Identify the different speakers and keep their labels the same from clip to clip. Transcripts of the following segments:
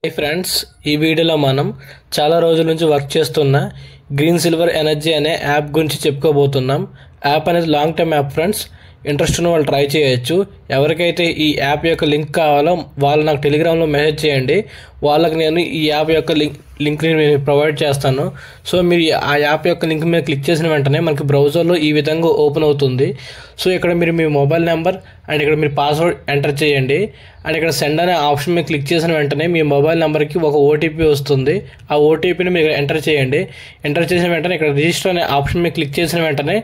Speaker 1: Hi friends, ఈ వీడియోలో మనం చాలా రోజుల నుంచి వర్క్ చేస్తున్న గ్రీన్ సిల్వర్ ఎనర్జీ అనే యాప్ గురించి చెప్పుకోబోతున్నాం. యాప్ అనేది long term app friends. Interest ఉన్న వాళ్ళు ట్రై చేయొచ్చు. ఎవరికైతే ఈ యాప్ యొక్క లింక్ కావాలో వాళ్ళు నాకు టెలిగ్రామ్లో మెసేజ్ చేయండి. వాళ్ళకి నేను ఈ యాప్ యొక్క లింక్ని నేను ప్రొవైడ్ చేస్తాను. సో మీరు ఆ యాప్ యొక్క లింక్ మీద క్లిక్ చేసిన వెంటనే మనకి బ్రౌజర్లో ఈ విధంగా ఓపెన్ అవుతుంది. సో ఇక్కడ మీరు మీ మొబైల్ నెంబర్ అండ్ ఇక్కడ మీరు పాస్వర్డ్ ఎంటర్ చేయండి. అండ్ ఇక్కడ సెండ్ అనే ఆప్షన్ మీద క్లిక్ చేసిన వెంటనే మీ మొబైల్ నెంబర్కి ఒక ఓటీపీ వస్తుంది. ఆ ఓటీపీని మీరు ఎంటర్ చేయండి. ఎంటర్ చేసిన వెంటనే ఇక్కడ రిజిస్టర్ అనే ఆప్షన్ మీద క్లిక్ చేసిన వెంటనే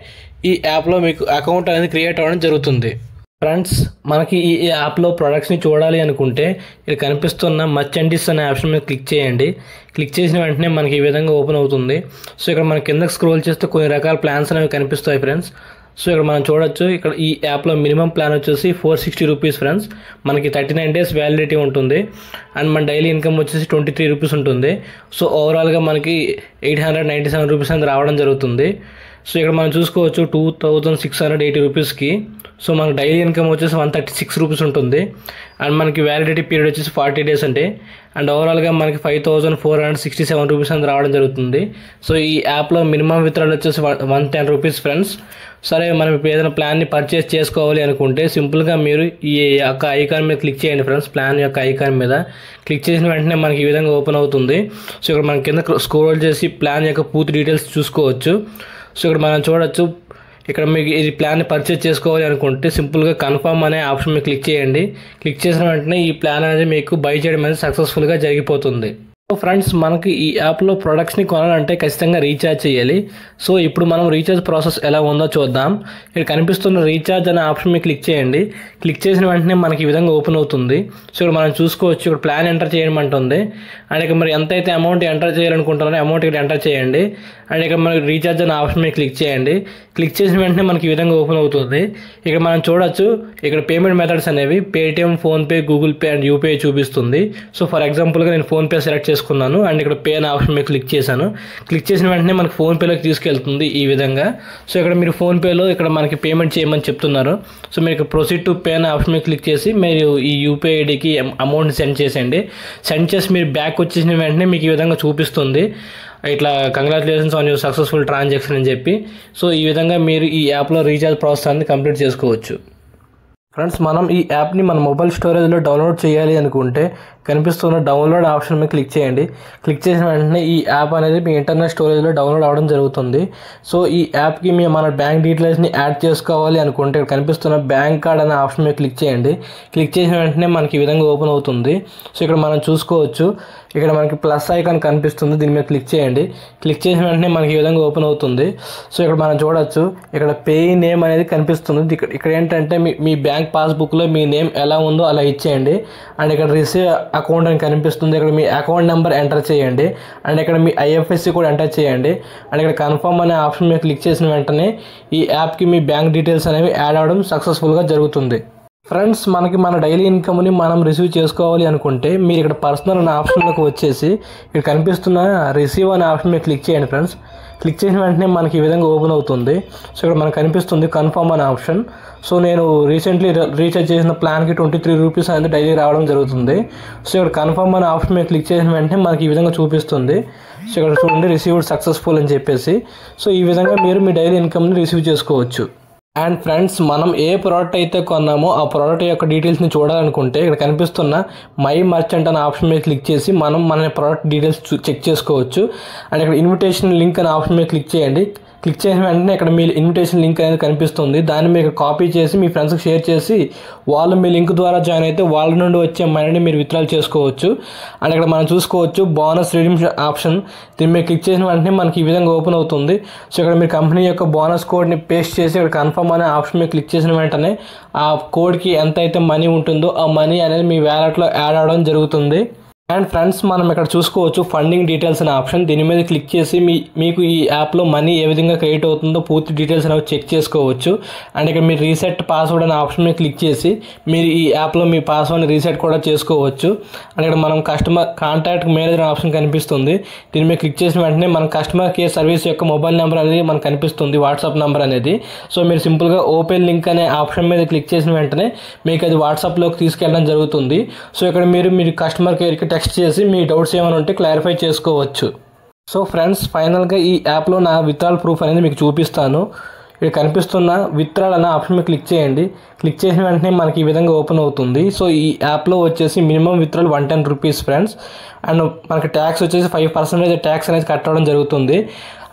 Speaker 1: ఈ యాప్లో మీకు అకౌంట్ అనేది క్రియేట్ అవ్వడం జరుగుతుంది. ఫ్రెండ్స్, మనకి ఈ యాప్లో ప్రొడక్ట్స్ని చూడాలి అనుకుంటే ఇక్కడ కనిపిస్తున్న మర్చెండీస్ అనే ఆప్షన్ మీద క్లిక్ చేయండి. క్లిక్ చేసిన వెంటనే మనకి ఈ విధంగా ఓపెన్ అవుతుంది. సో ఇక్కడ మన కిందకి స్క్రోల్ చేస్తే కొన్ని రకాల ప్లాన్స్ అనేవి కనిపిస్తాయి ఫ్రెండ్స్. సో ఇక్కడ మనం చూడొచ్చు, ఇక్కడ ఈ యాప్లో మినిమం ప్లాన్ వచ్చేసి 460 రూపీస్ ఫ్రెండ్స్. మనకి 39 days వ్యాలిడిటీ ఉంటుంది. అండ్ మన డైలీ ఇన్కమ్ వచ్చేసి 23 రూపీస్ ఉంటుంది. సో ఓవరాల్గా మనకి 897 రూపీస్ అనేది రావడం జరుగుతుంది. సో ఇక్కడ మనం చూసుకోవచ్చు 2680 రూపీస్కి. సో మనకు డైలీ ఇన్కమ్ వచ్చేసి 136 రూపీస్ ఉంటుంది. అండ్ మనకి వ్యాలిడిటీ పీరియడ్ వచ్చేసి 40 days అంటే. అండ్ ఓవరాల్గా మనకి 5467 రూపీస్ అనేది రావడం జరుగుతుంది. సో ఈ యాప్లో మినిమం విత్డ్రాల్ వచ్చేసి 110 రూపీస్ ఫ్రెండ్స్. సరే, మనం ఇప్పుడు ఏదైనా ప్లాన్ని పర్చేస్ చేసుకోవాలి అనుకుంటే సింపుల్గా మీరు ఈ యొక్క ఐకాన్ మీద క్లిక్ చేయండి ఫ్రెండ్స్. ప్లాన్ యొక్క ఐకాన్ మీద క్లిక్ చేసిన వెంటనే మనకి ఈ విధంగా ఓపెన్ అవుతుంది. సో ఇక్కడ మనం కింద స్క్రోల్ చేసి ప్లాన్ యొక్క పూర్తి డీటెయిల్స్ చూసుకోవచ్చు. సో ఇక్కడ మనం చూడొచ్చు, ఇక్కడ మీకు ఈ ప్లాన్ని పర్చేస్ చేసుకోవాలి అనుకుంటే సింపుల్గా కన్ఫర్మ్ అనే ఆప్షన్ మీద క్లిక్ చేయండి. క్లిక్ చేసిన వెంటనే ఈ ప్లాన్ అనేది మీకు బై చేయడం అనేది సక్సెస్ఫుల్గా జరిగిపోతుంది. సో ఫ్రెండ్స్, మనకి ఈ యాప్లో ప్రొడక్ట్స్ని కొనాలంటే ఖచ్చితంగా రీఛార్జ్ చేయాలి. సో ఇప్పుడు మనం రీఛార్జ్ ప్రాసెస్ ఎలా ఉందో చూద్దాం. ఇక్కడ కనిపిస్తున్న రీఛార్జ్ అనే ఆప్షన్ మీద క్లిక్ చేయండి. క్లిక్ చేసిన వెంటనే మనకి ఈ విధంగా ఓపెన్ అవుతుంది. సో ఇక్కడ మనం చూసుకోవచ్చు, ఇక్కడ ప్లాన్ ఎంటర్ చేయమంటుంది. అండ్ ఇక్కడ మరి ఎంతైతే అమౌంట్ ఎంటర్ చేయాలనుకుంటున్నారో అమౌంట్ ఇక్కడ ఎంటర్ చేయండి. అండ్ ఇక్కడ మనకి రీఛార్జ్ అనే ఆప్షన్ మీద క్లిక్ చేయండి. క్లిక్ చేసిన వెంటనే మనకి ఈ విధంగా ఓపెన్ అవుతుంది. ఇక్కడ మనం చూడొచ్చు, ఇక్కడ పేమెంట్ మెథడ్స్ అనేవి Paytm, PhonePe, Google pay and UPI చూపిస్తుంది. సో ఫర్ ఎగ్జాంపుల్గా నేను ఫోన్పే సెలెక్ట్ చేసుకున్నాను. అండ్ ఇక్కడ పే అనే ఆప్షన్ మీద క్లిక్ చేశాను. క్లిక్ చేసిన వెంటనే మనకి ఫోన్పేలోకి తీసుకెళ్తుంది ఈ విధంగా. సో ఇక్కడ మీరు ఫోన్పేలో ఇక్కడ మనకి పేమెంట్ చేయమని చెప్తున్నారు. సో మీరు ప్రొసీడ్ టు పే అనే ఆప్షన్ మీద క్లిక్ చేసి మీరు ఈ యూపీఐ ఐడికి అమౌంట్ సెండ్ చేసేయండి. సెండ్ చేసి మీరు బ్యాక్ వచ్చేసిన వెంటనే మీకు ఈ విధంగా చూపిస్తుంది, ఇట్లా congratulations on your successful transaction అని చెప్పి. సో ఈ విధంగా మీరు ఈ యాప్లో రీఛార్జ్ ప్రాసెస్ అనేది కంప్లీట్ చేసుకోవచ్చు. ఫ్రెండ్స్, మనం ఈ యాప్ని మన మొబైల్ స్టోరేజ్లో డౌన్లోడ్ చేయాలి అనుకుంటే కనిపిస్తున్న డౌన్లోడ్ ఆప్షన్ మీద క్లిక్ చేయండి. క్లిక్ చేసిన వెంటనే ఈ యాప్ అనేది మీ ఇంటర్నెట్ స్టోరేజ్లో డౌన్లోడ్ అవ్వడం జరుగుతుంది. సో ఈ యాప్కి మన బ్యాంక్ డీటెయిల్స్ని యాడ్ చేసుకోవాలి అనుకుంటే ఇక్కడ కనిపిస్తున్న బ్యాంక్ కార్డ్ అనే ఆప్షన్ మీద క్లిక్ చేయండి. క్లిక్ చేసిన వెంటనే మనకి ఈ విధంగా ఓపెన్ అవుతుంది. సో ఇక్కడ మనం చూసుకోవచ్చు, ఇక్కడ మనకి ప్లస్ ఐకాన్ కనిపిస్తుంది, దీని మీద క్లిక్ చేయండి. క్లిక్ చేసిన వెంటనే మనకి ఈ విధంగా ఓపెన్ అవుతుంది. సో ఇక్కడ మనం చూడొచ్చు, ఇక్కడ పే నేమ్ అనేది కనిపిస్తుంది. ఇక్కడ ఏంటంటే మీ బ్యాంక్ పాస్బుక్లో మీ నేమ్ ఎలా ఉందో అలా ఇచ్చేయండి. అండ్ ఇక్కడ రిసీవ్ అకౌంట్ అని కనిపిస్తుంది, ఇక్కడ మీ అకౌంట్ నెంబర్ ఎంటర్ చేయండి. అండ్ ఇక్కడ మీ ఐఎఫ్ఎస్సి కూడా ఎంటర్ చేయండి. అండ్ ఇక్కడ కన్ఫర్మ్ అనే ఆప్షన్ మీద క్లిక్ చేసిన వెంటనే ఈ యాప్కి మీ బ్యాంక్ డీటెయిల్స్ అనేవి యాడ్ అవ్వడం సక్సెస్ఫుల్గా జరుగుతుంది. ఫ్రెండ్స్, మనకి మన డైలీ ఇన్కమ్ని మనం రిసీవ్ చేసుకోవాలి అనుకుంటే మీరు ఇక్కడ పర్సనల్ అనే ఆప్షన్లోకి వచ్చేసి ఇక్కడ కనిపిస్తున్న రిసీవ్ అనే ఆప్షన్ మీద క్లిక్ చేయండి ఫ్రెండ్స్. క్లిక్ చేసిన వెంటనే మనకి ఈ విధంగా ఓపెన్ అవుతుంది. సో ఇక్కడ మనకు కనిపిస్తుంది కన్ఫర్మ్ అనే ఆప్షన్. సో నేను రీసెంట్లీ రీఛార్జ్ చేసిన ప్లాన్కి 23 రూపీస్ అనేది డైలీ రావడం జరుగుతుంది. సో ఇక్కడ కన్ఫర్మ్ అనే ఆప్షన్ మీద క్లిక్ చేసిన వెంటనే మనకి ఈ విధంగా చూపిస్తుంది. సో ఇక్కడ చూడండి, రిసీవ్డ్ సక్సెస్ఫుల్ అని చెప్పేసి. సో ఈ విధంగా మీరు మీ డైలీ ఇన్కమ్ని రిసీవ్ చేసుకోవచ్చు. అండ్ ఫ్రెండ్స్, మనం ఏ ప్రోడక్ట్ అయితే కొన్నామో ఆ ప్రోడక్ట్ యొక్క డీటెయిల్స్ని చూడాలనుకుంటే ఇక్కడ కనిపిస్తున్న మై మర్చెంట్ అనే ఆప్షన్ మీద క్లిక్ చేసి మనం మన ప్రోడక్ట్ డీటెయిల్స్ చెక్ చేసుకోవచ్చు. అండ్ ఇక్కడ ఇన్విటేషన్ లింక్ అనే ఆప్షన్ మీద క్లిక్ చేయండి. క్లిక్ చేసిన వెంటనే ఇక్కడ మీ ఇన్విటేషన్ లింక్ అనేది కనిపిస్తుంది. దాన్ని మీరు కాపీ చేసి మీ ఫ్రెండ్స్కి షేర్ చేసి వాళ్ళు మీ లింక్ ద్వారా జాయిన్ అయితే వాళ్ళ నుండి వచ్చే మనీని మీరు విత్డ్రాల్ చేసుకోవచ్చు. అండ్ ఇక్కడ మనం చూసుకోవచ్చు బోనస్ రిడీమ్ ఆప్షన్. దీన్ని మీరు క్లిక్ చేసిన వెంటనే మనకి ఈ విధంగా ఓపెన్ అవుతుంది. సో ఇక్కడ మీరు కంపెనీ యొక్క బోనస్ కోడ్ని పేస్ట్ చేసి ఇక్కడ కన్ఫర్మ్ అనే ఆప్షన్ మీద క్లిక్ చేసిన వెంటనే ఆ కోడ్కి ఎంత అయితే మనీ ఉంటుందో ఆ మనీ అనేది మీ వ్యాలెట్లో యాడ్ అవ్వడం జరుగుతుంది. అండ్ ఫ్రెండ్స్, మనం ఇక్కడ చూసుకోవచ్చు ఫండింగ్ డీటెయిల్స్ అనే ఆప్షన్. దీని మీద క్లిక్ చేసి మీకు ఈ యాప్లో మనీ ఏ విధంగా క్రియేట్ అవుతుందో పూర్తి డీటెయిల్స్ అనేవి చెక్ చేసుకోవచ్చు. అండ్ ఇక్కడ మీరు రీసెట్ పాస్వర్డ్ అనే ఆప్షన్ మీద క్లిక్ చేసి మీరు ఈ యాప్లో మీ పాస్వర్డ్ని రీసెట్ కూడా చేసుకోవచ్చు. అండ్ ఇక్కడ మనం కస్టమర్ కాంటాక్ట్ మేనేజర్ ఆప్షన్ కనిపిస్తుంది. దీని మీద క్లిక్ చేసిన వెంటనే మన కస్టమర్ కేర్ సర్వీస్ యొక్క మొబైల్ నెంబర్ అనేది మనకు కనిపిస్తుంది, వాట్సాప్ నెంబర్ అనేది. సో మీరు సింపుల్గా ఓపెన్ లింక్ అనే ఆప్షన్ మీద క్లిక్ చేసిన వెంటనే మీకు అది వాట్సాప్లోకి తీసుకెళ్ళడం జరుగుతుంది. సో ఇక్కడ మీరు కస్టమర్ కేర్కి టెక్స్ట్ చేసి మీ డౌట్స్ ఏమైనా ఉంటే క్లారిఫై చేసుకోవచ్చు. సో ఫ్రెండ్స్, ఫైనల్గా ఈ యాప్లో నా విత్డ్రాల్ ప్రూఫ్ అనేది మీకు చూపిస్తాను. ఇక్కడ కనిపిస్తున్న విత్డ్రాల్ అనే ఆప్షన్ మీద క్లిక్ చేయండి. క్లిక్ చేసిన వెంటనే మనకి ఈ విధంగా ఓపెన్ అవుతుంది. సో ఈ యాప్లో వచ్చేసి minimum withdrawal 110 rupees friends. And మనకి ట్యాక్స్ వచ్చేసి 5% ట్యాక్స్ అనేది కట్ అవ్వడం జరుగుతుంది.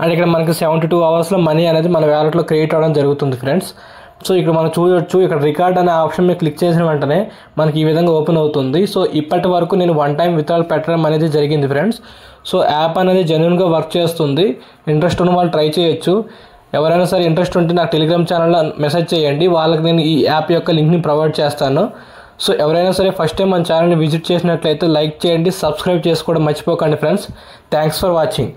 Speaker 1: అండ్ ఇక్కడ మనకి 72 అవర్స్లో మనీ అనేది మన వ్యాలెట్లో క్రియేట్ అవ్వడం జరుగుతుంది ఫ్రెండ్స్. సో ఇక్కడ మనం చూడొచ్చు, ఇక్కడ రికార్డ్ అనే ఆప్షన్ మీద క్లిక్ చేసిన వెంటనే మనకి ఈ విధంగా ఓపెన్ అవుతుంది. సో ఇప్పటి వరకు నేను 1 టైం విత్డ్రాల్ పెట్టడం అనేది జరిగింది ఫ్రెండ్స్. సో యాప్ అనేది జెన్యూన్గా వర్క్ చేస్తుంది. ఇంట్రెస్ట్ ఉన్న వాళ్ళు ట్రై చేయొచ్చు. ఎవరైనా సరే ఇంట్రెస్ట్ ఉంటే నాకు టెలిగ్రామ్ ఛానల్లో మెసేజ్ చేయండి, వాళ్ళకి నేను ఈ యాప్ యొక్క లింక్ని ప్రొవైడ్ చేస్తాను. సో ఎవరైనా సరే ఫస్ట్ టైం మన ఛానల్ని విజిట్ చేసినట్లయితే లైక్ చేయండి, సబ్స్క్రైబ్ చేసుకోవడం మర్చిపోకండి ఫ్రెండ్స్. Thanks for watching.